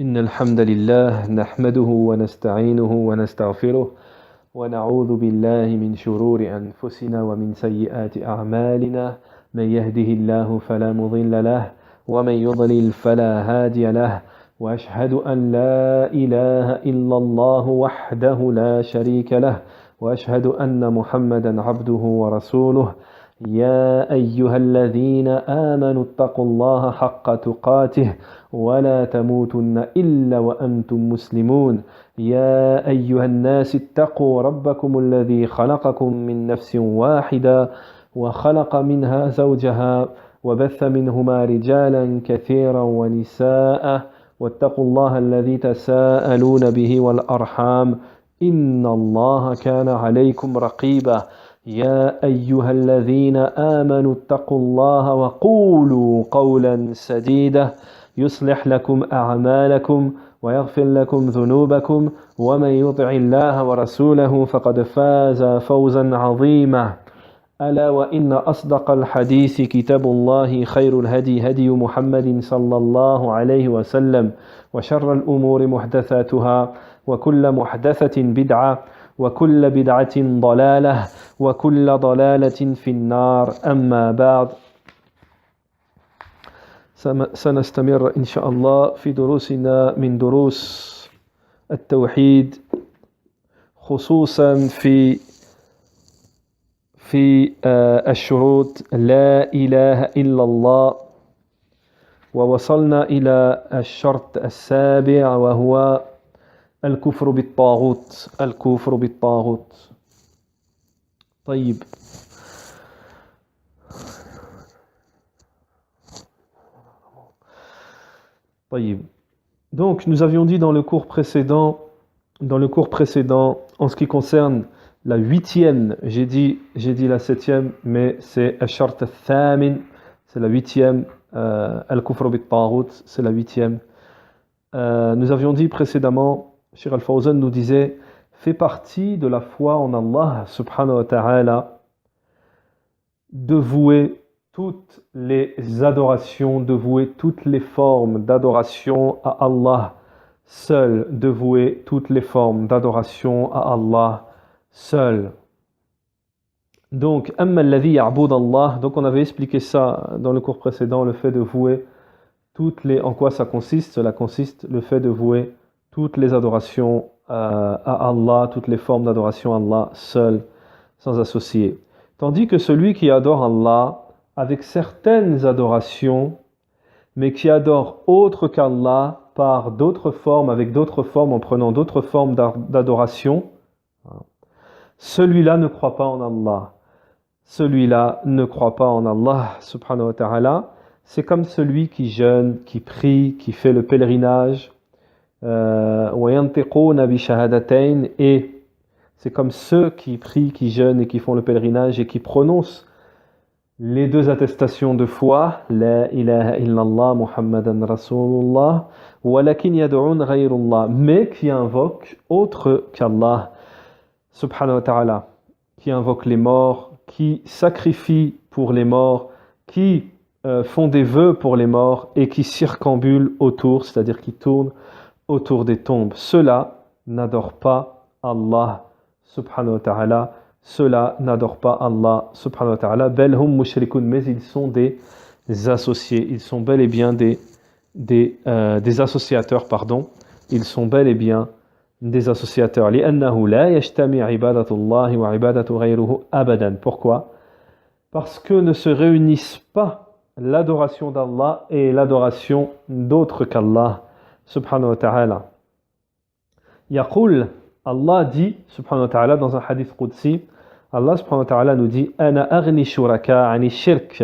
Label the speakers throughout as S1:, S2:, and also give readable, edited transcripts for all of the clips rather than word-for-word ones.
S1: إن الحمد لله نحمده ونستعينه ونستغفره ونعوذ بالله من شرور أنفسنا ومن سيئات أعمالنا من يهده الله فلا مضل له ومن يضلل فلا هادي له وأشهد أن لا إله إلا الله وحده لا شريك له وأشهد أن محمدا عبده ورسوله يا أيها الذين آمنوا اتقوا الله حق تقاته ولا تموتن إلا وأنتم مسلمون يا أيها الناس اتقوا ربكم الذي خلقكم من نفس واحدة وخلق منها زوجها وبث منهما رجالا كثيرا ونساء واتقوا الله الذي تساءلون به والأرحام إن الله كان عليكم رقيبا يا أيها الذين آمنوا اتقوا الله وقولوا قولا سديدا يصلح لكم أعمالكم ويغفر لكم ذنوبكم ومن يطع الله ورسوله فقد فاز فوزا عظيما ألا وإن أصدق الحديث كتاب الله خير الهدي هدي محمد صلى الله عليه وسلم وشر الأمور محدثاتها وكل محدثة بدعة وكل بدعة ضلالة وكل ضلالة في النار أما بعد سنستمر إن شاء الله في دروسنا من دروس التوحيد خصوصا في الشروط لا إله إلا الله ووصلنا إلى الشرط السابع وهو الكفر بالطاغوت طيب Donc nous avions dit dans le cours précédent en ce qui concerne la huitième, j'ai dit la septième, mais c'est Ash-Shart al-Thamin, c'est la huitième, Al-Kufr bit-Taghut, c'est la huitième. Nous avions dit précédemment, Cheikh Al-Fawzan nous disait, fait partie de la foi en Allah subhanahu wa ta'ala de vouer toutes les adorations, de vouer toutes les formes d'adoration à Allah seul, de vouer toutes les formes d'adoration à Allah seul. Donc, amma alladhi ya'bud Allah, donc on avait expliqué ça dans le cours précédent, le fait de vouer en quoi ça consiste? Cela consiste le fait de vouer toutes les adorations à Allah, toutes les formes d'adoration à Allah seul, sans associé. Tandis que celui qui adore Allah avec certaines adorations, mais qui adore autre qu'Allah par d'autres formes, avec d'autres formes, en prenant d'autres formes d'adoration, celui-là ne croit pas en Allah. Celui-là ne croit pas en Allah, subhanahu wa ta'ala. C'est comme celui qui jeûne, qui prie, qui fait le pèlerinage, et c'est comme ceux qui prient, qui jeûnent et qui font le pèlerinage et qui prononcent les deux attestations de foi, la ilaha illallah Muhammadan Rasulullah, walakin yad'un ghayrullah, mais qui invoquent autre qu'Allah, subhanahu wa ta'ala, qui invoquent les morts, qui sacrifient pour les morts, qui font des vœux pour les morts et qui circambulent autour, c'est-à-dire qui tournent autour des tombes. Ceux-là n'adorent pas Allah subhanahu wa ta'ala. Ceux-là n'adorent pas Allah subhanahu wa ta'ala. Bel hum mushrikun, mais ils sont des associés. Ils sont bel et bien des associateurs, pardon. Ils sont bel et bien des associateurs. لأنه لا يجتمع عبادة الله وعبادة غيره أبدا. Pourquoi? Parce que ne se réunissent pas l'adoration d'Allah et l'adoration d'autres qu'Allah subhanahu wa ta'ala. Yaqul, Allah dit subhanahu wa ta'ala dans un hadith qudsi, Allah subhanahu wa ta'ala nous dit Ana aghni shuraka ani shirk.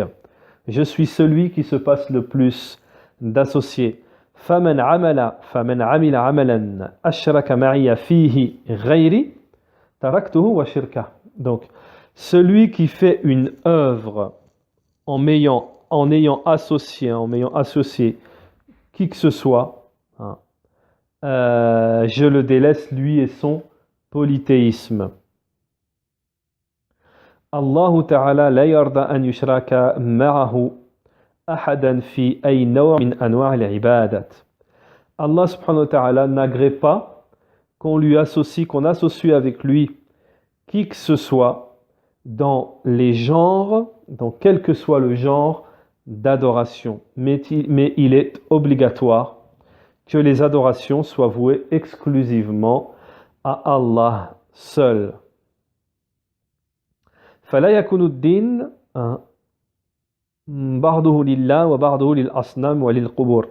S1: Je suis celui qui se passe le plus d'associés. Faman amila amalan ashraka ma'iya fihi ghayri taraktuhu wa shirka. Donc celui qui fait une œuvre en ayant associé qui que ce soit, je le délaisse lui et son polythéisme. Allah Ta'ala la yarda an yushraka ma'ahu أحدا في أي نوع من أنواع العبادات. Allah subhanahu wa ta'ala n'agrée pas qu'on associe avec lui qui que ce soit dans les genres, dans quel que soit le genre d'adoration. Mais il est obligatoire que les adorations soient vouées exclusivement à Allah seul. فلا يكون الدين بعضه لله وبعضه للأصنام وللقبور.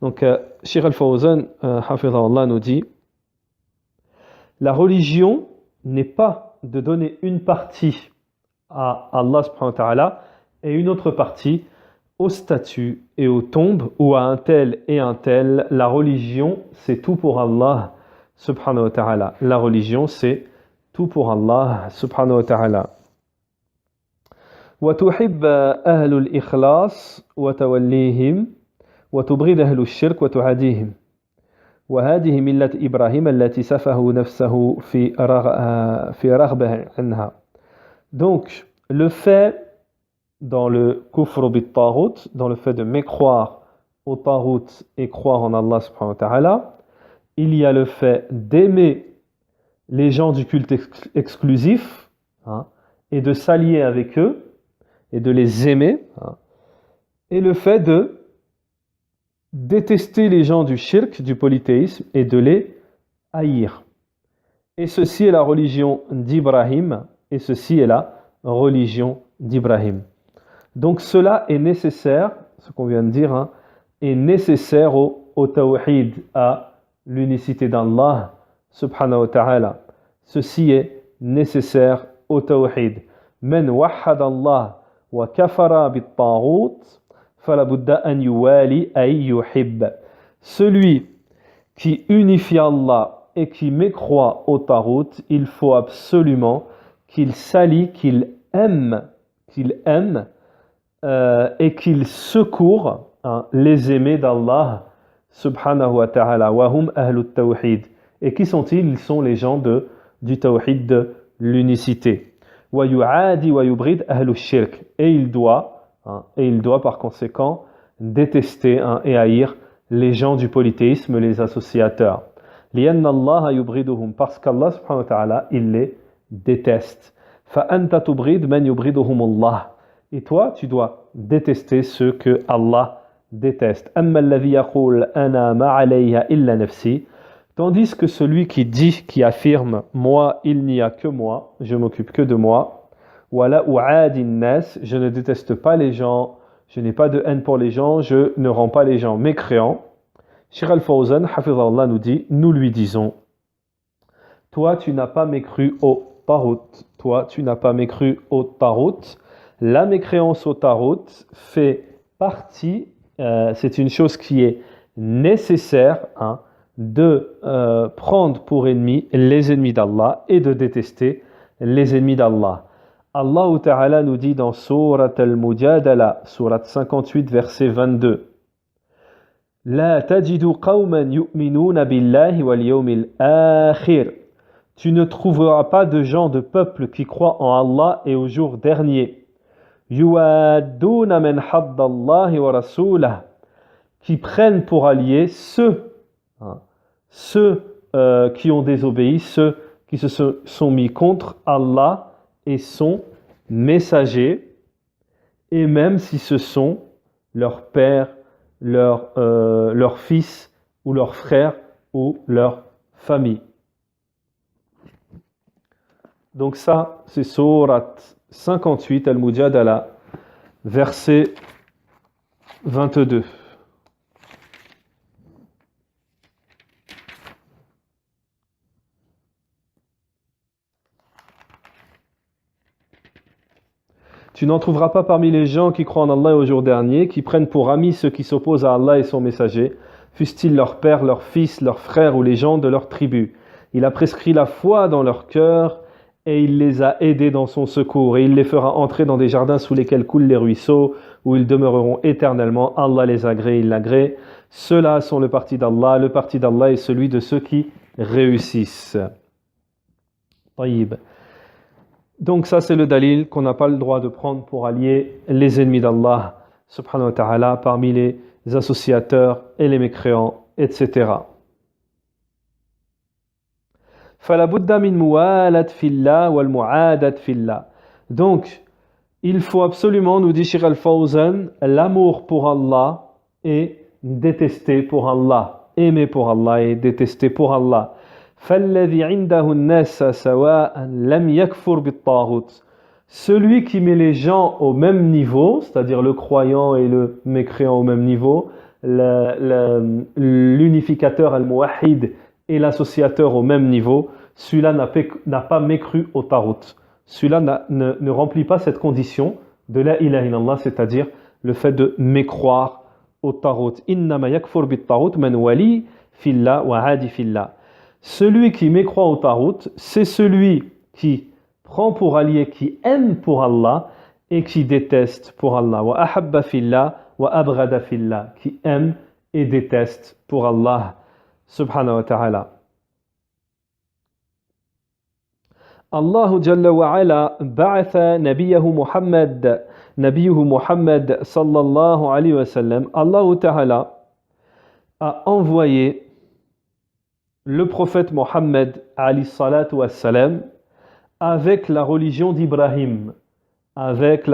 S1: Donc, Cheikh Al-Fawzan, hafidhahullah, nous dit la religion n'est pas de donner une partie à Allah subhanahu wa ta'ala et une autre partie aux statues et aux tombes ou à un tel et un tel. La religion, c'est tout pour Allah subhanahu wa ta'ala. La religion, c'est tout pour Allah subhanahu wa ta'ala. وتحب أهل الإخلاص وتوليهم وتبغض أهل الشرك وتعاديهم وهذه ملة إبراهيم التي سفه نفسه في رغبة عنها. Donc, le fait dans le kufr bit-taghut, dans le fait de mécroire au taghut et croire en Allah subhanahu wa ta'ala, il y a le fait d'aimer les gens du culte exclusif et de s'allier avec eux et de les aimer, et le fait de détester les gens du shirk, du polythéisme, et de les haïr. Et ceci est la religion d'Ibrahim, et ceci est la religion d'Ibrahim. Donc cela est nécessaire, ce qu'on vient de dire, est nécessaire au tawhid, à l'unicité d'Allah subhanahu wa ta'ala. Ceci est nécessaire au tawhid. Men wahhad Allah wa kafara bit-taghut fala budda an yuwali ay yuhib. Celui qui unifie Allah et qui mécroit au taghut, il faut absolument qu'il s'allie, qu'il aime et qu'il secourt les aimés d'Allah subhanahu wa ta'ala. Wa hum ahlut tawhid. Et qui sont-ils? Ils sont les gens du tawhid, de l'unicité. Wa yu'adi wa yubrid ahlu shirk. Et il doit par conséquent détester et haïr les gens du polythéisme, les associateurs. Lianna Allah yubriduhum, parce qu'Allah subhanahu wa ta'ala, il les déteste. Fa anta tubrid man yubriduhum Allah. Et toi, tu dois détester ceux que Allah déteste. Amma alladhi yaqul ana ma alayha illa nafsi. Tandis que celui qui affirme moi, il n'y a que moi, je m'occupe que de moi. Wala u'adi nas, je ne déteste pas les gens, je n'ai pas de haine pour les gens, je ne rends pas les gens mécréants. Cheikh Al-Fawzan, hafidhahullah, nous dit, nous lui disons, toi tu n'as pas mécru au taghut, toi tu n'as pas mécru au taghut. La mécréance au taghut fait partie, c'est une chose qui est nécessaire, de prendre pour ennemis les ennemis d'Allah et de détester les ennemis d'Allah. Allah Ta'ala nous dit dans Surat Al-Mujadala, Surat 58, verset 22, La tajidu qawman yu'minuna billahi wal yawmil akhir. Tu ne trouveras pas de gens de peuple qui croient en Allah et au jour dernier. Yuwadduna man haddallahi wa rasulah. Qui prennent pour alliés ceux qui ont désobéi, ceux qui se sont mis contre Allah et son messager, et même si ce sont leurs pères, leurs fils, ou leurs frères, ou leur famille. Donc ça, c'est Surat 58, Al-Mujadala, verset 22. Tu n'en trouveras pas parmi les gens qui croient en Allah et au jour dernier, qui prennent pour amis ceux qui s'opposent à Allah et son messager, fussent-ils leurs pères, leurs fils, leurs frères ou les gens de leur tribu. Il a prescrit la foi dans leur cœur et il les a aidés dans son secours. Et il les fera entrer dans des jardins sous lesquels coulent les ruisseaux, où ils demeureront éternellement. Allah les agrée, il l'agrée. Ceux-là sont le parti d'Allah. Le parti d'Allah est celui de ceux qui réussissent. Taïb. Donc ça c'est le dalil qu'on n'a pas le droit de prendre pour allier les ennemis d'Allah subhanahu wa ta'ala parmi les associateurs et les mécréants etc. فلا بد من موالة في الله والمعادة في الله. Donc, il faut absolument, nous dit Cheikh Al-Fawzan, l'amour pour Allah et détester pour Allah, aimer pour Allah et détester pour Allah. فالذي عنده الناس سواء لم يكفر بالطاغوت. Celui qui met les gens au même niveau, c'est-à-dire le croyant et le mécréant au même niveau, l'unificateur al-muwahhid et l'associateur au même niveau, celui-là n'a pas mécru au tarout. Celui-là ne remplit pas cette condition de la ilaha illallah, c'est-à-dire le fait de mécroire au tarout. Innama yakfur bit tarout man wali fillah wa adi fillah. Celui qui mécroit au tarout, c'est celui qui prend pour allié, qui aime pour Allah et qui déteste pour Allah. Wa ahabba fillah wa abghada fillah, qui aime et déteste pour Allah subhanahu wa ta'ala. الله جل وعلا بعث نبيه محمد صلى الله عليه وسلم. Allah Ta'ala a envoyé le prophète Mohammed alayhi salatu wassalam avec la religion d'Ibrahim, allati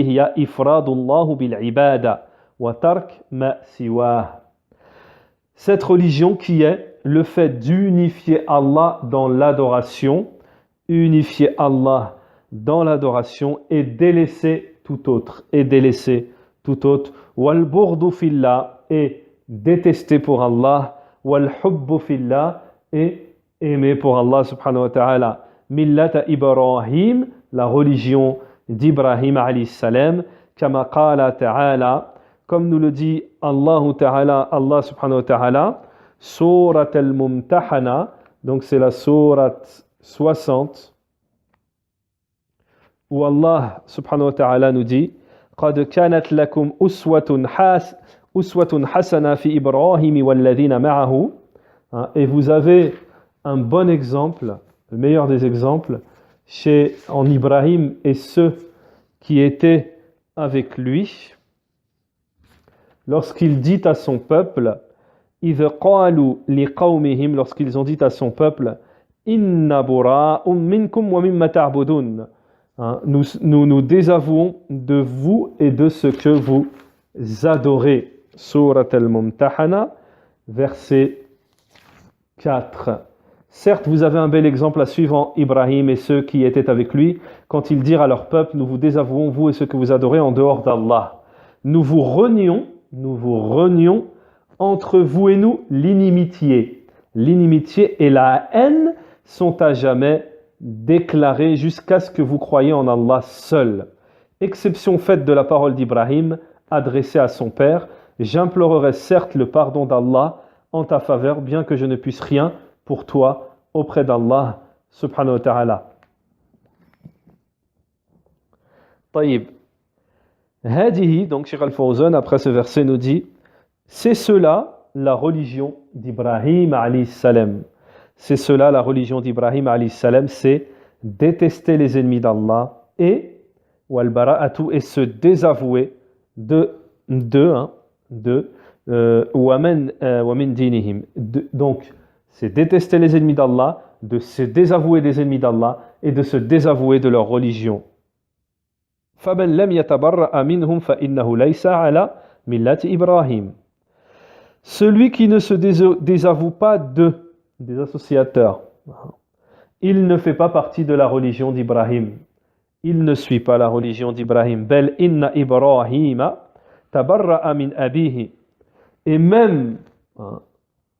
S1: hiya ifradullah bil ibada wa tark ma siwah. Cette religion qui est le fait d'unifier Allah dans l'adoration, et délaisser tout autre, wal burdu fillah, et détester pour Allah, wal hubbu fillah, et aimer pour Allah subhanahu wa ta'ala. Millata Ibrahim, la religion d'Ibrahim alayhi salam, kama qala ta'ala, comme nous le dit Allah subhanahu wa ta'ala, Surat al-Mumtahana, donc c'est la sourate 60, où Allah subhanahu wa ta'ala nous dit قَدْ كَانَتْ لَكُمْ أُسْوَةٌ حَسَنَةٌ فِي إِبْرَاهِيمِ وَالَّذِينَ مَعَهُ. Et vous avez un bon exemple, le meilleur des exemples, en Ibrahim et ceux qui étaient avec lui, lorsqu'il dit à son peuple, lorsqu'ils ont dit à son peuple, Inna bura'un minkum wa mimma ta'budun. Nous désavouons de vous et de ce que vous adorez. Surat al-Mumtahana, verset 4. Certes, vous avez un bel exemple à suivre en Ibrahim et ceux qui étaient avec lui, quand ils dirent à leur peuple, nous vous désavouons, vous et ce que vous adorez en dehors d'Allah. Nous vous renions entre vous et nous l'inimitié. L'inimitié et la haine sont à jamais déclarées jusqu'à ce que vous croyiez en Allah seul. Exception faite de la parole d'Ibrahim adressée à son père, j'implorerai certes le pardon d'Allah en ta faveur, bien que je ne puisse rien pour toi auprès d'Allah subhanahu wa ta'ala. طيب. Hadihi, donc Cheikh Al-Fawzan, après ce verset, nous dit, c'est cela la religion d'Ibrahim alayhi salam. C'est cela la religion d'Ibrahim alayhi salam, c'est détester les ennemis d'Allah et wal bara'atu, et se désavouer de wa min dinihim. Donc c'est détester les ennemis d'Allah, de se désavouer des ennemis d'Allah et de se désavouer de leur religion. فَمَنْ لَمْ يَتَبَرَّأَ مِنْهُمْ فَإِنَّهُ لَيْسَ عَلَى مِلَّةِ إِبْرَاهِيمَ. Celui qui ne se désavoue pas des associateurs, il ne fait pas partie de la religion d'Ibrahim. Il ne suit pas la religion d'Ibrahim. Bel inna Ibrahima tabarra'a min abihi. Et même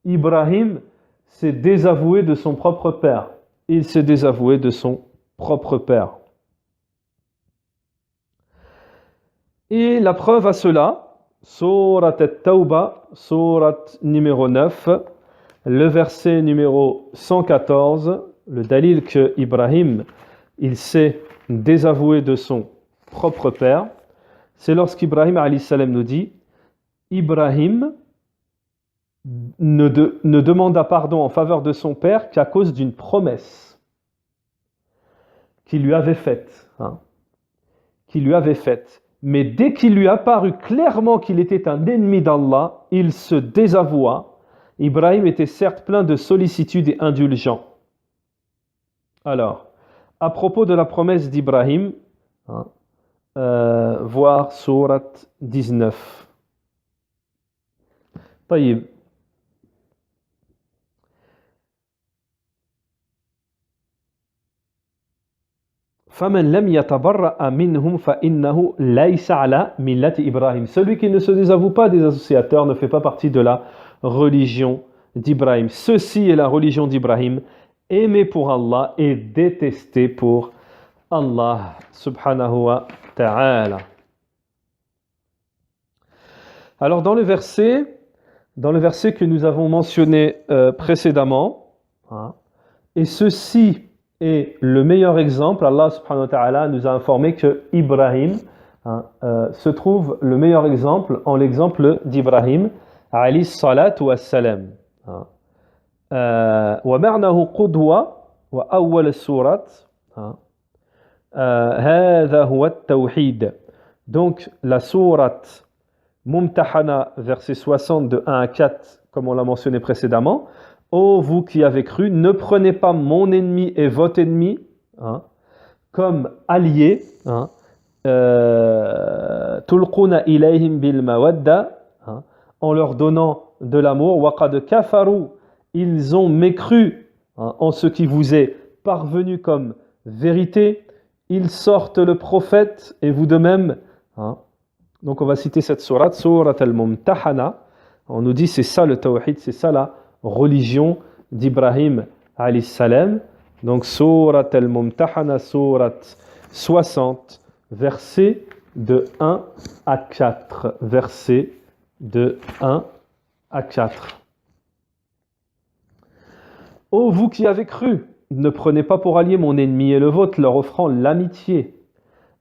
S1: Ibrahim s'est désavoué de son propre père. Il s'est désavoué de son propre père. Et la preuve à cela, Surat At-Tawbah, Surat numéro 9, le verset numéro 114, le dalil que Ibrahim, il s'est désavoué de son propre père, c'est lorsqu'Ibrahim alayhi salam nous dit, Ibrahim ne demanda pardon en faveur de son père qu'à cause d'une promesse qu'il lui avait faite. Mais dès qu'il lui apparut clairement qu'il était un ennemi d'Allah, il se désavoua. Ibrahim était certes plein de sollicitude et indulgent. Alors, à propos de la promesse d'Ibrahim, voir sourate 19. طيب. فَمَنْ لَمْ يَتَبَرَّأَ مِنْهُمْ فَإِنَّهُ لَيْسَ عَلَى مِلَّةِ إِبْرَاهِيم. Celui qui ne se désavoue pas des associateurs ne fait pas partie de la religion d'Ibrahim. Ceci est la religion d'Ibrahim, aimé pour Allah et détesté pour Allah subhanahu wa ta'ala. Alors dans le verset que nous avons mentionné précédemment, et ceci est le meilleur exemple, Allah subhanahu wa ta'ala nous a informé que Ibrahim se trouve le meilleur exemple en l'exemple d'Ibrahim alayhi salatu wassalam. ومعناه قدوة وأول السورة هذا هو التوحيد. Donc la sourate Mumtahana, verset 60 de 1 à 4, comme on l'a mentionné précédemment. Ô vous qui avez cru, ne prenez pas mon ennemi et votre ennemi comme alliés. Tulquna ilayhim bil mawadda, en leur donnant de l'amour. Waqad kafaru, ils ont mécru en ce qui vous est parvenu comme vérité. Ils sortent le prophète et vous de même. Donc on va citer cette sourate, sourate al-Mumtahana. On nous dit c'est ça le tawhid, c'est ça la religion d'Ibrahim alayhi salam. Donc sourate al-Mumtahana, sourate 60, versets de 1 à 4. Versets de 1 à 4. Ô vous qui avez cru, ne prenez pas pour allié mon ennemi et le vôtre, leur offrant l'amitié.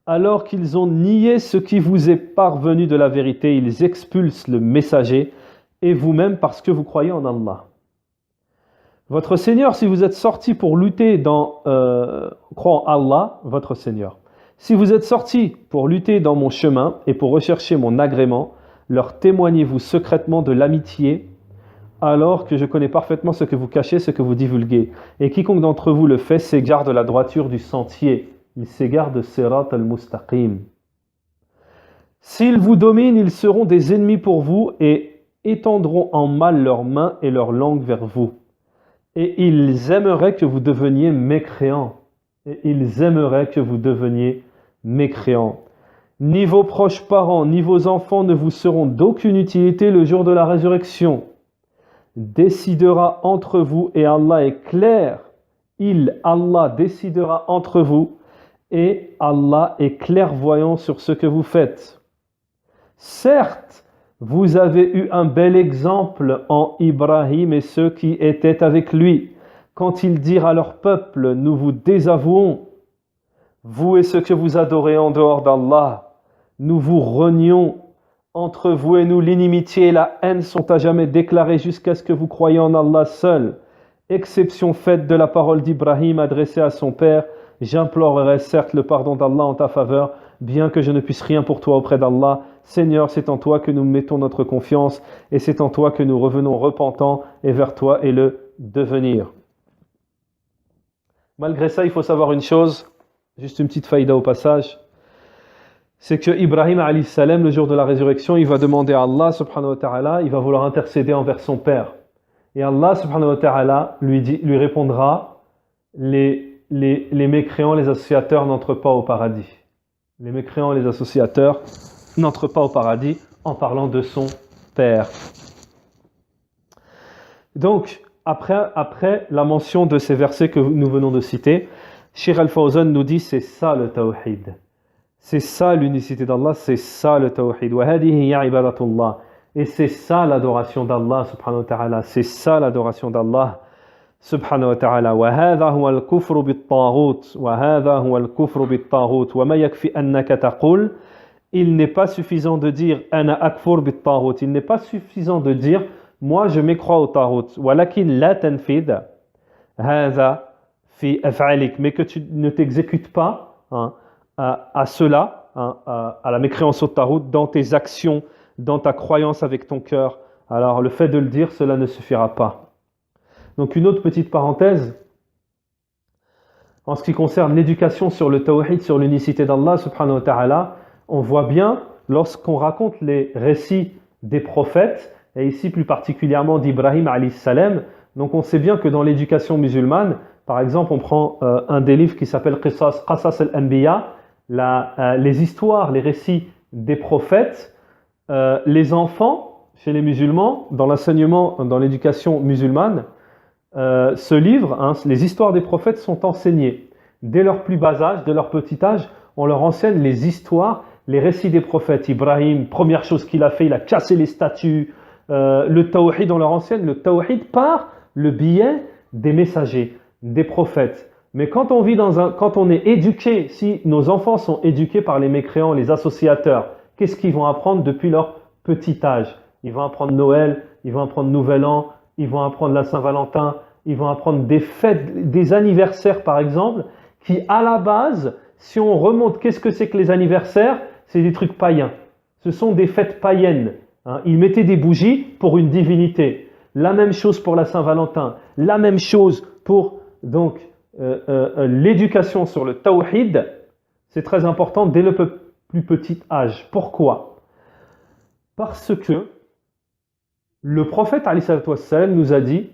S1: Alors qu'ils ont nié ce qui vous est parvenu de la vérité, ils expulsent le messager et vous-même parce que vous croyez en Allah. Votre Seigneur, si vous êtes sortis pour lutter croyant en Allah, votre Seigneur. Si vous êtes sortis pour lutter dans mon chemin et pour rechercher mon agrément, leur témoignez-vous secrètement de l'amitié, alors que je connais parfaitement ce que vous cachez, ce que vous divulguez. Et quiconque d'entre vous le fait s'égare de la droiture du sentier. Il s'égare de Sirat al-Mustaqim. S'ils vous dominent, ils seront des ennemis pour vous et étendront en mal leurs mains et leurs langues vers vous. Et ils aimeraient que vous deveniez mécréants. Ni vos proches parents, ni vos enfants ne vous seront d'aucune utilité le jour de la résurrection. Décidera entre vous et Allah est clair. Allah décidera entre vous et Allah est clairvoyant sur ce que vous faites. Certes, vous avez eu un bel exemple en Ibrahim et ceux qui étaient avec lui, quand ils dirent à leur peuple, nous vous désavouons, vous et ceux que vous adorez en dehors d'Allah, nous vous renions, entre vous et nous l'inimitié et la haine sont à jamais déclarées jusqu'à ce que vous croyiez en Allah seul, exception faite de la parole d'Ibrahim adressée à son père. J'implorerai certes le pardon d'Allah en ta faveur, bien que je ne puisse rien pour toi auprès d'Allah. Seigneur, c'est en toi que nous mettons notre confiance et c'est en toi que nous revenons repentants et vers toi est le devenir. Malgré ça, il faut savoir une chose, juste une petite faïda au passage, c'est que Ibrahim alayhi salam, le jour de la résurrection, il va demander à Allah subhanahu wa ta'ala, il va vouloir intercéder envers son père. Et Allah subhanahu wa ta'ala lui répondra, les mécréants, les associateurs n'entrent pas au paradis. Les mécréants, les associateurs n'entrent pas au paradis en parlant de son père. Donc, après la mention de ces versets que nous venons de citer, Cheikh Al-Fawzan nous dit c'est ça le tawhid. C'est ça l'unicité d'Allah, c'est ça le tawhid. Et c'est ça l'adoration d'Allah subhanahu wa ta'ala. C'est ça l'adoration d'Allah subhanahu wa ta'ala. وهذا هو الكفر بالطاغوت وهذا هو الكفر بالطاغوت وما يكفي أنك تقول. Il n'est pas suffisant de dire أنا أكفر بالطاغوت. Il n'est pas suffisant de dire moi je m'écrois au taghut. ولكن لا تنفذ هذا في أفعالك. Mais que tu ne t'exécutes pas à cela à la mécréance au Tarout dans tes actions, dans ta croyance avec ton cœur, alors le fait de le dire, cela ne suffira pas. Donc une autre petite parenthèse, en ce qui concerne l'éducation sur le tawhid, sur l'unicité d'Allah subhanahu wa ta'ala, on voit bien lorsqu'on raconte les récits des prophètes, et ici plus particulièrement d'Ibrahim alayhi salam, donc on sait bien que dans l'éducation musulmane, par exemple on prend un des livres qui s'appelle Qasas al-Anbiya, les histoires, les récits des prophètes, les enfants chez les musulmans, dans l'enseignement, dans l'éducation musulmane, ce livre, les histoires des prophètes sont enseignées. Dès leur plus bas âge, dès leur petit âge, on leur enseigne les histoires, les récits des prophètes. Ibrahim, première chose qu'il a fait, il a cassé les statues. Le tawhid, on leur enseigne le tawhid par le biais des messagers, des prophètes. Mais quand on est éduqué, si nos enfants sont éduqués par les mécréants, les associateurs, qu'est-ce qu'ils vont apprendre depuis leur petit âge? Ils vont apprendre Noël, ils vont apprendre Nouvel An, ils vont apprendre la Saint-Valentin, ils vont apprendre des fêtes, des anniversaires par exemple, qui à la base, si on remonte, qu'est-ce que c'est que les anniversaires? C'est des trucs païens. Ce sont des fêtes païennes. Ils mettaient des bougies pour une divinité. La même chose pour la Saint-Valentin. La même chose pour donc l'éducation sur le tawhid. C'est très important dès le plus petit âge. Pourquoi? Parce que le prophète alayhi salatu wassalam nous a dit,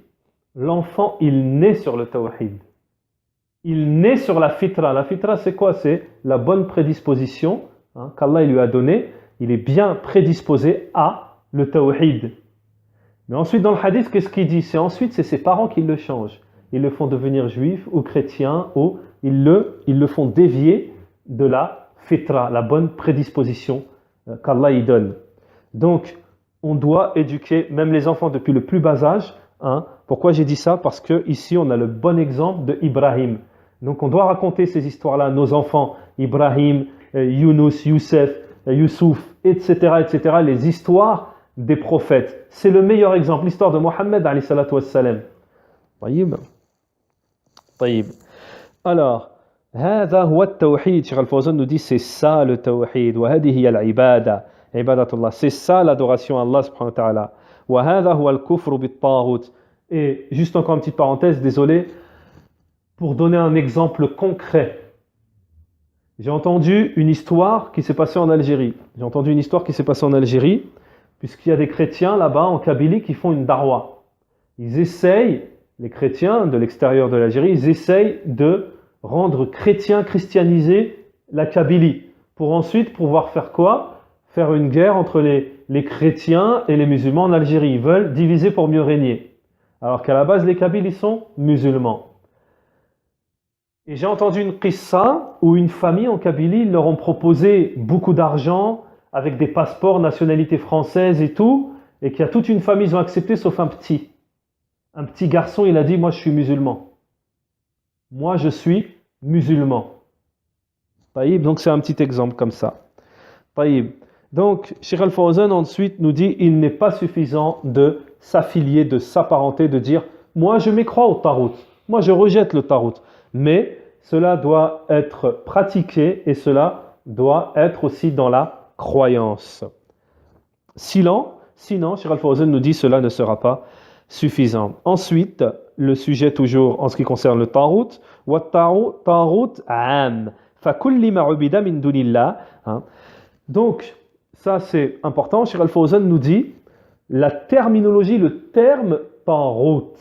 S1: l'enfant il naît sur le tawhid. Il naît sur la fitra. La fitra c'est quoi? C'est la bonne prédisposition qu'Allah lui a donnée. Il est bien prédisposé à le tawhid. Mais ensuite dans le hadith, qu'est-ce qu'il dit? C'est ses parents qui le changent. Ils le font devenir juif ou chrétien, ou ils le font dévier de la fitra, la bonne prédisposition qu'Allah y donne. Donc on doit éduquer même les enfants depuis le plus bas âge. Pourquoi j'ai dit ça? Parce que ici on a le bon exemple de Ibrahim. Donc on doit raconter ces histoires-là à nos enfants. Ibrahim, Yunus, Youssef, Youssouf, etc., etc. Les histoires des prophètes. C'est le meilleur exemple. L'histoire de Mohammed alayhi salatu wassalam. طيب. Alors, هذا هو التوحيد. Cheikh Al-Fawzan nous dit c'est ça le tawhid. وهذه هي العبادة. Ibadatullah. C'est ça l'adoration à Allah subhanahu wa ta'ala. وهذا هو الكفر بالطاغوت. Et juste encore une petite parenthèse, désolé, pour donner un exemple concret. J'ai entendu une histoire qui s'est passée en Algérie. Puisqu'il y a des chrétiens là-bas en Kabylie qui font une darwa. Ils essayent, les chrétiens de l'extérieur de l'Algérie, ils essayent de rendre christianisée la Kabylie. Pour ensuite pouvoir faire quoi? Faire une guerre entre les chrétiens et les musulmans en Algérie. Ils veulent diviser pour mieux régner. Alors qu'à la base, les Kabyles, ils sont musulmans. Et j'ai entendu une qissa où une famille en Kabylie, ils leur ont proposé beaucoup d'argent, avec des passeports, nationalité française et tout, et qu'il y a toute une famille, ils ont accepté, sauf un petit. Un petit garçon, il a dit, moi je suis musulman. Moi je suis musulman. Taïb, donc c'est un petit exemple comme ça. Taïb. Donc, Cheikh Al-Fawzan ensuite nous dit, il n'est pas suffisant de s'affilier, de s'apparenter, de dire, moi je m'écrois au Tarout, moi je rejette le Tarout. Mais cela doit être pratiqué et cela doit être aussi dans la croyance. Sinon, Cheikh Al-Fawzan nous dit cela ne sera pas suffisant. Ensuite, le sujet toujours en ce qui concerne le Tarout, wa Tarout am fa kulli ma ubida min dunillah. Donc, ça c'est important. Cheikh Al-Fawzan nous dit la terminologie, le terme Tarout,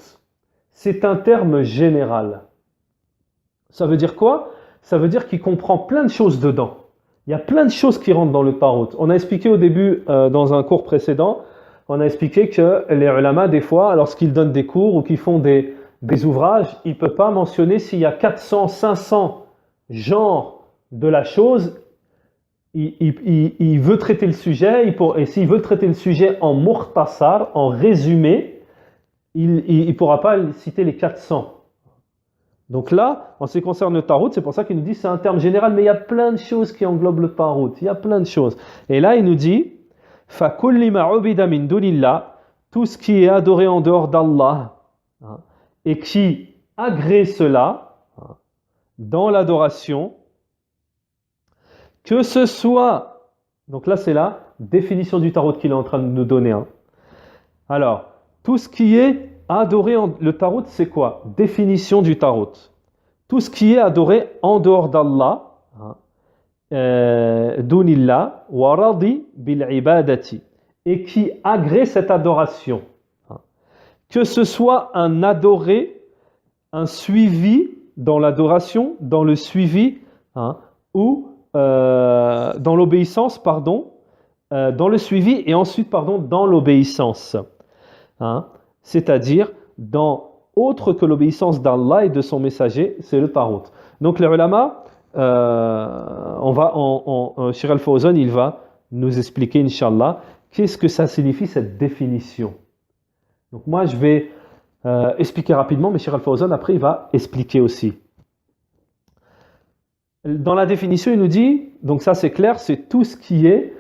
S1: c'est un terme général. Ça veut dire quoi? Ça veut dire qu'il comprend plein de choses dedans. Il y a plein de choses qui rentrent dans le Tarout. On a expliqué au début, dans un cours précédent, on a expliqué que les ulama, des fois, lorsqu'ils donnent des cours ou qu'ils font des ouvrages, ils ne peuvent pas mentionner s'il y a 400, 500 genres de la chose. Il veut traiter le sujet, et s'il veut traiter le sujet en mukhtasar, en résumé, il ne pourra pas citer les 400. Donc là, en ce qui concerne le Tarout, c'est pour ça qu'il nous dit c'est un terme général, mais il y a plein de choses qui englobent le Tarout. Il y a plein de choses. Et là, il nous dit فَكُلِّ مَا عُبِدَ مِن دُونِ اللَّهِ, tout ce qui est adoré en dehors d'Allah et qui agrée cela dans l'adoration, Que ce soit, donc là c'est la définition du tarot qu'il est en train de nous donner. Hein. Alors, tout ce qui est adoré, le tarot c'est quoi? Définition du tarot. Tout ce qui est adoré en dehors d'Allah, dunillah, wa radi bil ibadati, et qui agrée cette adoration. Que ce soit un adoré, un suivi dans l'adoration, dans le suivi, ou dans l'obéissance, dans le suivi et ensuite, dans l'obéissance. C'est-à-dire, dans autre que l'obéissance d'Allah et de son messager, c'est le tarot. Donc les ulama, Cheikh Al-Fawzan, il va nous expliquer, Inch'Allah, qu'est-ce que ça signifie cette définition. Donc moi, je vais expliquer rapidement, mais Cheikh Al-Fawzan, après, il va expliquer aussi. Dans la définition, il nous dit, donc ça c'est clair, c'est tout ce qui est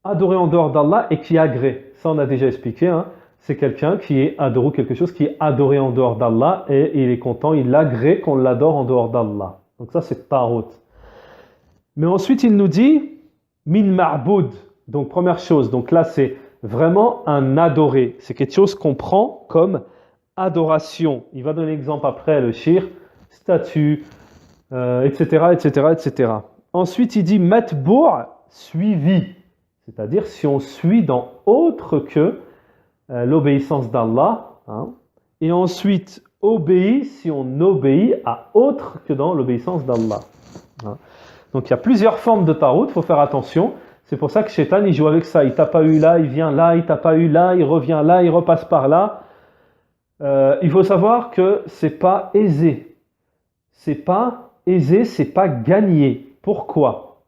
S1: adoré en dehors d'Allah et qui agrée. Ça, on a déjà expliqué, hein. C'est quelqu'un qui est adoré, quelque chose qui est adoré en dehors d'Allah et il est content, il agrée qu'on l'adore en dehors d'Allah. Donc ça, c'est tarot. Mais ensuite, il nous dit, min ma'boud. Donc première chose, donc là, c'est vraiment un adoré. C'est quelque chose qu'on prend comme adoration. Il va donner l'exemple après, le shir, statue, etc., etc., etc. Ensuite, il dit matbou', suivi. C'est-à-dire si on suit dans autre que l'obéissance d'Allah. Et ensuite, obéit si on obéit à autre que dans l'obéissance d'Allah. Donc il y a plusieurs formes de tarot, il faut faire attention. C'est pour ça que Shaitan, il joue avec ça. Il t'a pas eu là, il vient là, il t'a pas eu là, il revient là, il repasse par là. Il faut savoir que c'est pas aisé. C'est pas aisé, c'est pas gagné. Pourquoi?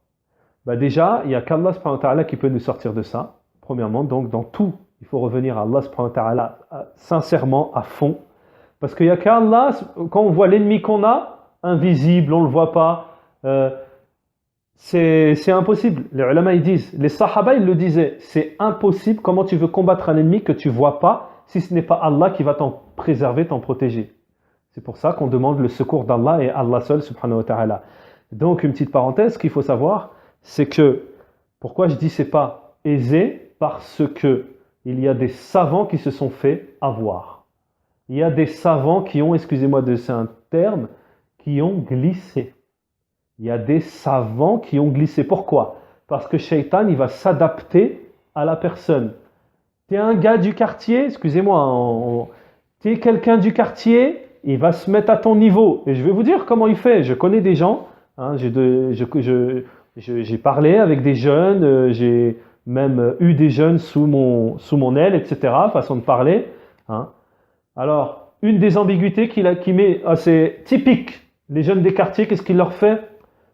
S1: Déjà, il n'y a qu'Allah subhanahu wa ta'ala qui peut nous sortir de ça. Premièrement, donc dans tout, il faut revenir à Allah subhanahu wa ta'ala sincèrement, à fond. Parce qu'il n'y a qu'Allah, quand on voit l'ennemi qu'on a, invisible, on ne le voit pas, c'est impossible. Les ulama, ils disent, les sahaba, ils le disaient, c'est impossible, comment tu veux combattre un ennemi que tu ne vois pas, si ce n'est pas Allah qui va t'en préserver, t'en protéger. C'est pour ça qu'on demande le secours d'Allah et Allah seul, subhanahu wa ta'ala. Donc, une petite parenthèse, ce qu'il faut savoir, c'est que, pourquoi je dis c'est pas aisé? Parce que il y a des savants qui se sont fait avoir. Il y a des savants qui ont, excusez-moi de c'est un terme, qui ont glissé. Il y a des savants qui ont glissé. Pourquoi? Parce que Shaitan, il va s'adapter à la personne. Tu es un gars du quartier, excusez-moi, tu es quelqu'un du quartier, il va se mettre à ton niveau. Et je vais vous dire comment il fait. Je connais des gens, j'ai parlé avec des jeunes, j'ai même eu des jeunes sous mon aile, etc., façon de parler. Alors, une des ambiguïtés qu'il met, c'est typique. Les jeunes des quartiers, qu'est-ce qu'il leur fait?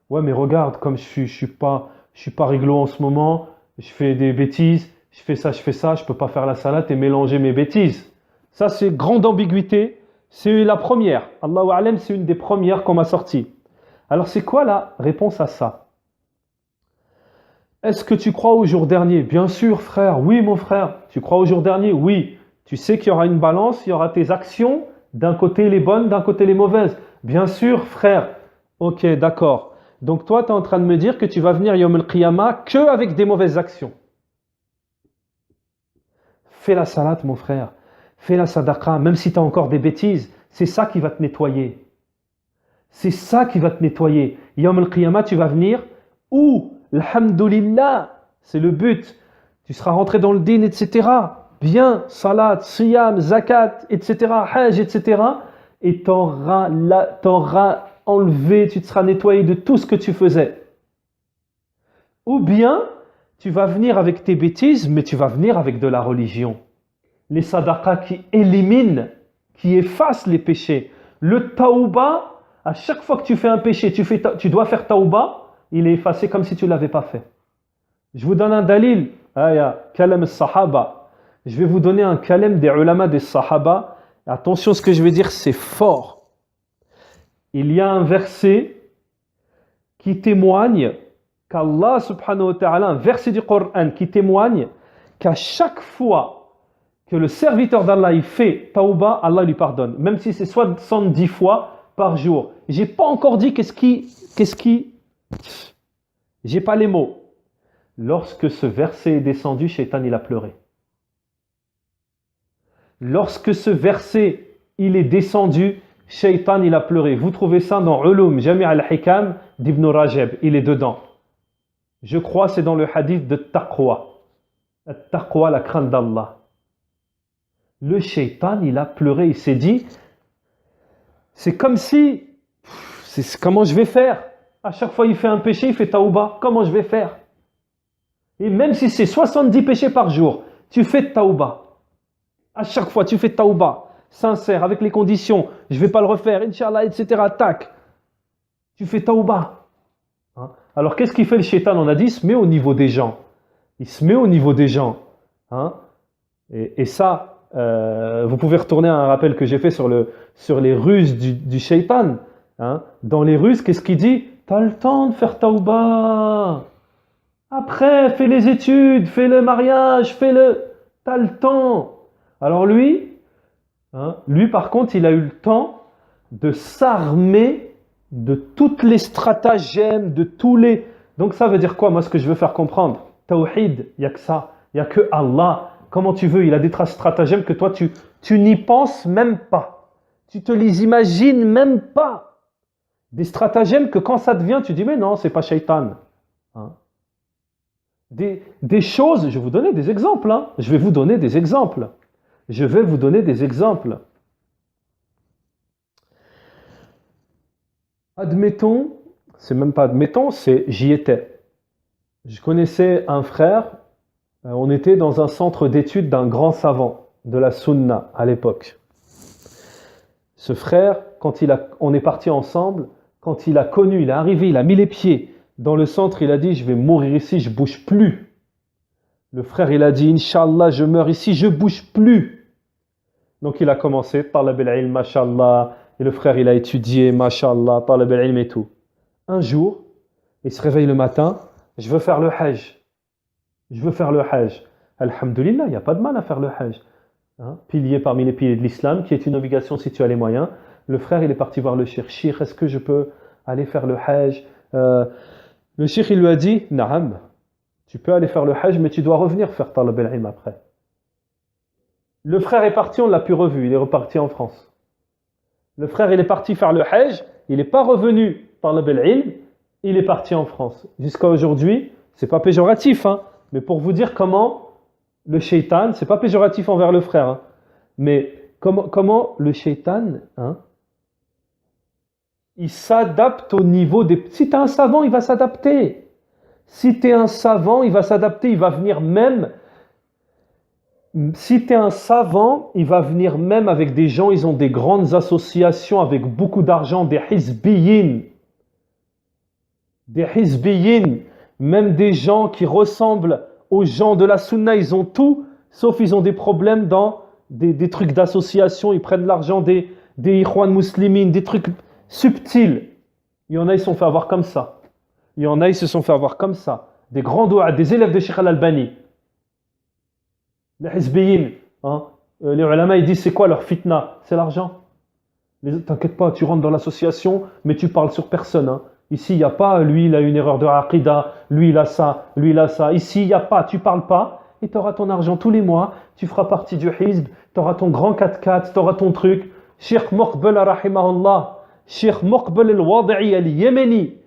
S1: Ouais, mais regarde, comme je suis pas réglo en ce moment, je fais des bêtises, je fais ça, je peux pas faire la salade et mélanger mes bêtises. Ça, c'est grande ambiguïté. C'est la première. Allahu a'lam, c'est une des premières qu'on m'a sorti. Alors, c'est quoi la réponse à ça? Est-ce que tu crois au jour dernier? Bien sûr, frère. Oui, mon frère. Tu crois au jour dernier? Oui. Tu sais qu'il y aura une balance, il y aura tes actions, d'un côté les bonnes, d'un côté les mauvaises. Bien sûr, frère. Ok, d'accord. Donc toi, tu es en train de me dire que tu vas venir Yawm al-Qiyamah que avec des mauvaises actions. Fais la salat, mon frère. Fais la sadaqa, même si tu as encore des bêtises. C'est ça qui va te nettoyer. C'est ça qui va te nettoyer. Yawm al-Qiyamah, tu vas venir où, alhamdulillah, c'est le but. Tu seras rentré dans le din, etc. Bien, salat, siyam, zakat, etc., hajj, etc. Et t'auras enlevé, tu te seras nettoyé de tout ce que tu faisais. Ou bien, tu vas venir avec tes bêtises, mais tu vas venir avec de la religion. Les sadaqas qui éliminent, qui effacent les péchés. Le taouba, à chaque fois que tu fais un péché, tu dois faire taouba, il est effacé comme si tu ne l'avais pas fait. Je vous donne un dalil, kalam sahaba. Je vais vous donner un kalam des ulama des sahaba. Attention, ce que je vais dire, c'est fort. Il y a un verset qui témoigne qu'Allah subhanahu wa ta'ala, un verset du Coran qui témoigne qu'à chaque fois que le serviteur d'Allah il fait tauba, Allah lui pardonne. Même si c'est 70 fois par jour. J'ai pas encore dit qu'est-ce qui J'ai pas les mots. Lorsque ce verset est descendu, Shaitan il a pleuré. Lorsque ce verset il est descendu, Shaitan il a pleuré. Vous trouvez ça dans Ulum Jami' al-Hikam d'Ibn Rajab, il est dedans. Je crois c'est dans le hadith de Taqwa. Taqwa, la crainte d'Allah. Le Shaitan il a pleuré, il s'est dit, c'est comme si, comment je vais faire? À chaque fois il fait un péché, il fait taouba, comment je vais faire? Et même si c'est 70 péchés par jour, tu fais taouba. À chaque fois, tu fais taouba, sincère, avec les conditions. Je ne vais pas le refaire, Inch'Allah, etc. Tac. Tu fais taouba. Hein? Alors, qu'est-ce qu'il fait le shaitan? On a dit, il se met au niveau des gens. Il se met au niveau des gens. Hein? Et ça, vous pouvez retourner à un rappel que j'ai fait sur les ruses du shaitan. Hein? Dans les ruses, qu'est-ce qu'il dit? Tu as le temps de faire taouba. Après, fais les études, fais le mariage, t'as le temps. Alors lui par contre, il a eu le temps de s'armer de toutes les stratagèmes, de tous les... Donc ça veut dire quoi? Moi, ce que je veux faire comprendre, Tawhid, il n'y a que ça, il n'y a que Allah. Comment tu veux? Il a des stratagèmes que toi, tu n'y penses même pas. Tu te les imagines même pas. Des stratagèmes que quand ça te vient, tu dis, mais non, c'est pas Shaitan. Hein? Des choses, je vais vous donner des exemples. Hein. Je vais vous donner des exemples. Admettons, c'est même pas admettons, c'est j'y étais. Je connaissais un frère, on était dans un centre d'études d'un grand savant de la Sunna à l'époque. Ce frère, on est parti ensemble, quand il a connu, il est arrivé, il a mis les pieds dans le centre, il a dit, je vais mourir ici, je bouge plus. Le frère, il a dit, Inch'Allah, je meurs ici, je bouge plus. Donc il a commencé, talab al-ilm, mashallah, et le frère, il a étudié, mashallah, talab al-ilm et tout. Un jour, il se réveille le matin, je veux faire le hajj. Alhamdulillah, il n'y a pas de mal à faire le hajj. Hein? Pilier parmi les piliers de l'islam, qui est une obligation si tu as les moyens. Le frère, il est parti voir le shir. Shir, est-ce que je peux aller faire le hajj? Le shir, il lui a dit, Naam, tu peux aller faire le hajj, mais tu dois revenir faire talab al-ilm après. Le frère est parti, on l'a plus revu, il est reparti en France. Le frère, il est parti faire le hajj, il n'est pas revenu talab al-ilm, il est parti en France. Jusqu'à aujourd'hui, c'est pas péjoratif, hein, mais pour vous dire comment le shaitan, c'est pas péjoratif envers le frère, hein, mais comment le shaitan, hein, il s'adapte au niveau des... Si tu es un savant, il va s'adapter. Si tu es un savant, il va s'adapter, il va venir même... Si tu es un savant, il va venir même avec des gens, ils ont des grandes associations avec beaucoup d'argent, des hizbiyin. Des hizbiyin, même des gens qui ressemblent aux gens de la sunna, ils ont tout, sauf ils ont des problèmes dans des trucs d'association, ils prennent l'argent des ikhwan muslimin, des trucs subtils. Il y en a, ils se sont fait avoir comme ça. Des grands doigts, des élèves de Sheikh al-Albani. Les hizbiyin, hein, les ulama, ils disent c'est quoi leur fitna? C'est l'argent. T'inquiète pas, tu rentres dans l'association, mais tu parles sur personne. Hein. Ici, il n'y a pas, lui, il a une erreur de aqida, lui, il a ça, lui, il a ça. Ici, il n'y a pas, tu parles pas, et tu auras ton argent tous les mois, tu feras partie du hizb, tu auras ton grand 4x4, tu auras ton truc. Sheikh Muqbil, rahimahullah, Sheikh Muqbil al-Wadi'i al-Yémeni,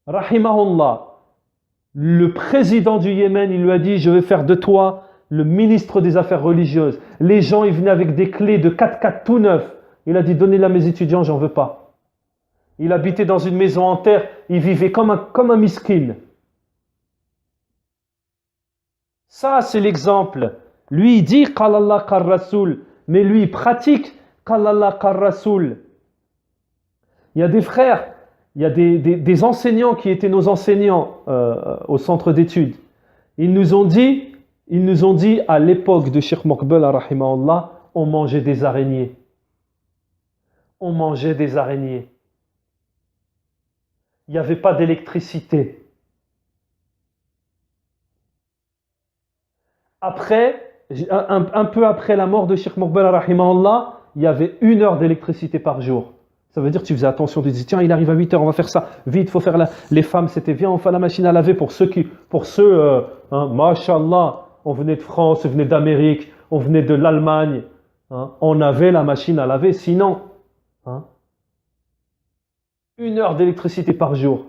S1: rahimahullah, le président du Yémen, il lui a dit, je vais faire de toi le ministre des Affaires religieuses. Les gens, ils venaient avec des clés de 4x4 tout neuf. Il a dit, donnez-la à mes étudiants, j'en veux pas. Il habitait dans une maison en terre, il vivait comme un miskin. Ça, c'est l'exemple. Lui, il dit, qal Allah, qal Rasoul. Mais lui, il pratique, qal Allah, qal Rasoul. Il y a des frères, il y a des enseignants qui étaient nos enseignants au centre d'études. Ils nous ont dit à l'époque de Cheikh Muqbil, rahimahullah, on mangeait des araignées. Il n'y avait pas d'électricité. Après, un peu après la mort de Cheikh Muqbil, rahimahullah, il y avait 1 heure d'électricité par jour. Ça veut dire que tu faisais attention, tu disais, tiens, il arrive à 8 heures, on va faire ça. Vite, il faut faire les femmes, c'était, viens, on fait la machine à laver pour ceux, mashallah, on venait de France, on venait d'Amérique, on venait de l'Allemagne. Hein, on avait la machine à laver, sinon, hein, 1 heure d'électricité par jour.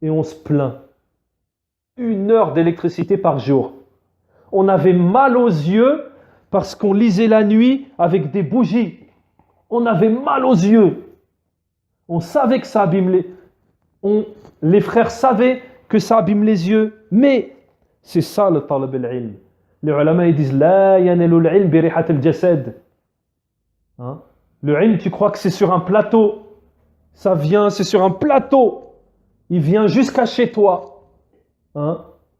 S1: Et on se plaint. 1 heure d'électricité par jour. On avait mal aux yeux parce qu'on lisait la nuit avec des bougies. On avait mal aux yeux. On savait que ça abîme les frères savaient que ça abîme les yeux. Mais c'est ça le talab al-ilm. Les ulama ils disent la yanalu al-ilm bi rihat al-jasad. Le ilm, tu crois que c'est sur un plateau. Ça vient, c'est sur un plateau. Il vient jusqu'à chez toi.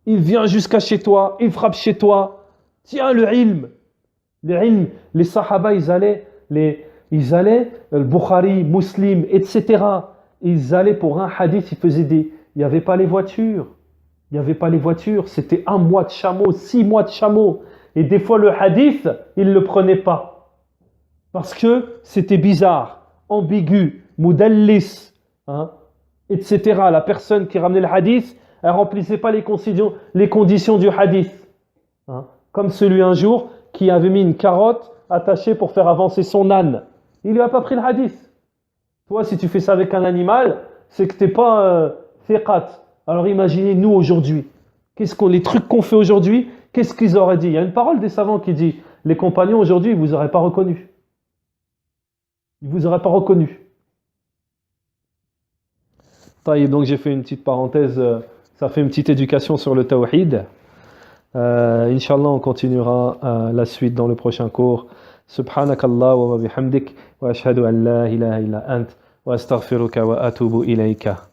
S1: Il vient jusqu'à chez toi. Il frappe chez toi. Tiens, le ilm. Le ilm, les sahaba, ils allaient, le Bukhari, Muslim, etc. Ils allaient pour un hadith, il n'y avait pas les voitures. Il n'y avait pas les voitures. C'était 1 mois de chameau, 6 mois de chameau. Et des fois, le hadith, ils ne le prenaient pas. Parce que c'était bizarre, ambigu, mudallis, etc. La personne qui ramenait le hadith, elle ne remplissait pas les conditions du hadith. Comme celui un jour qui avait mis une carotte attachée pour faire avancer son âne. Il ne lui a pas pris le hadith. Toi, si tu fais ça avec un animal, c'est que tu n'es pas thiqat. Alors imaginez nous aujourd'hui. Les trucs qu'on fait aujourd'hui, qu'est-ce qu'ils auraient dit? Il y a une parole des savants qui dit, les compagnons aujourd'hui, ils ne vous auraient pas reconnu. Ils ne vous auraient pas reconnu. Donc j'ai fait une petite parenthèse, ça fait une petite éducation sur le tawhid. Inch'Allah, on continuera la suite dans le prochain cours. Subhanakallah wa bihamdik wa ashhadu an la ilaha illa ant wa astaghfiruka wa atubu ilayka.